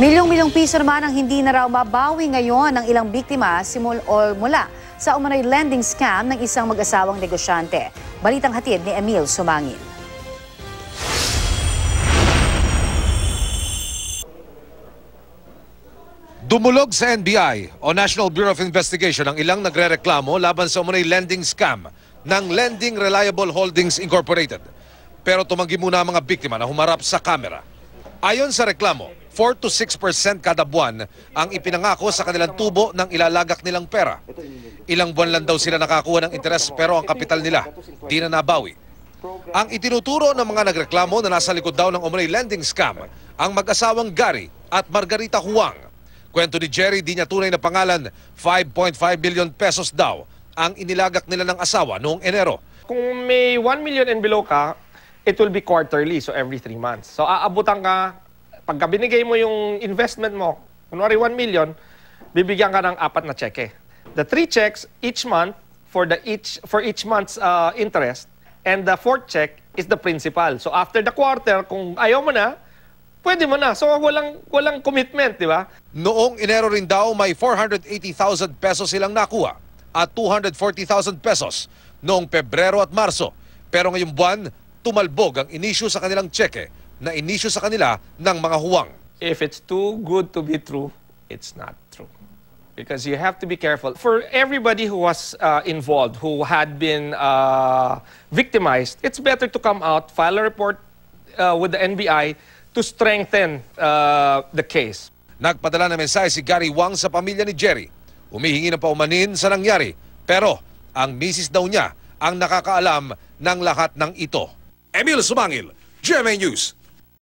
Milyong-milyong piso naman ang hindi na raw mabawi ngayon ng ilang biktima mula sa umano'y lending scam ng isang mag-asawang negosyante. Balitang hatid ni Emil Sumangil. Dumulog sa NBI o National Bureau of Investigation ang ilang nagrereklamo laban sa umano'y lending scam ng Lending Reliable Holdings Incorporated. Pero tumanggi muna ang mga biktima na humarap sa kamera. Ayon sa reklamo, 4 to 6% kada buwan ang ipinangako sa kanilang tubo ng ilalagak nilang pera. Ilang buwan lang daw sila nakakuha ng interes pero ang kapital nila di na nabawi. Ang itinuturo ng mga nagreklamo na nasa likod daw ng umano'y lending scam ang mag-asawang Gary at Margarita Huang. Kwento ni Jerry, di niya tunay na pangalan, 5.5 billion pesos daw ang inilagak nila ng asawa noong Enero. Kung may 1 million and below ka, it will be quarterly, so every 3 months. So aabutan ka, pagka binigay mo yung investment mo, kunwari 1 million, bibigyan ka ng 4 na cheque. The 3 checks each month for each month's interest, and the 4th check is the principal. So after the quarter, kung ayaw mo na, pwede mo na. So walang commitment, di ba? Noong Enero rin daw may 480,000 pesos silang nakuha at 240,000 pesos noong Pebrero at Marso. Pero ngayong buwan, tumalbog ang inisyu sa kanilang cheque na inisyu sa kanila ng mga huwang. If it's too good to be true, it's not true. Because you have to be careful. For everybody who was involved, who had been victimized, it's better to come out, file a report with the NBI to strengthen the case. Nagpadala ng mensahe si Gary Huang sa pamilya ni Jerry. Humihingi ng paumanin sa nangyari. Pero ang misis daw niya ang nakakaalam ng lahat ng ito. Emil Sumangil, GMA News.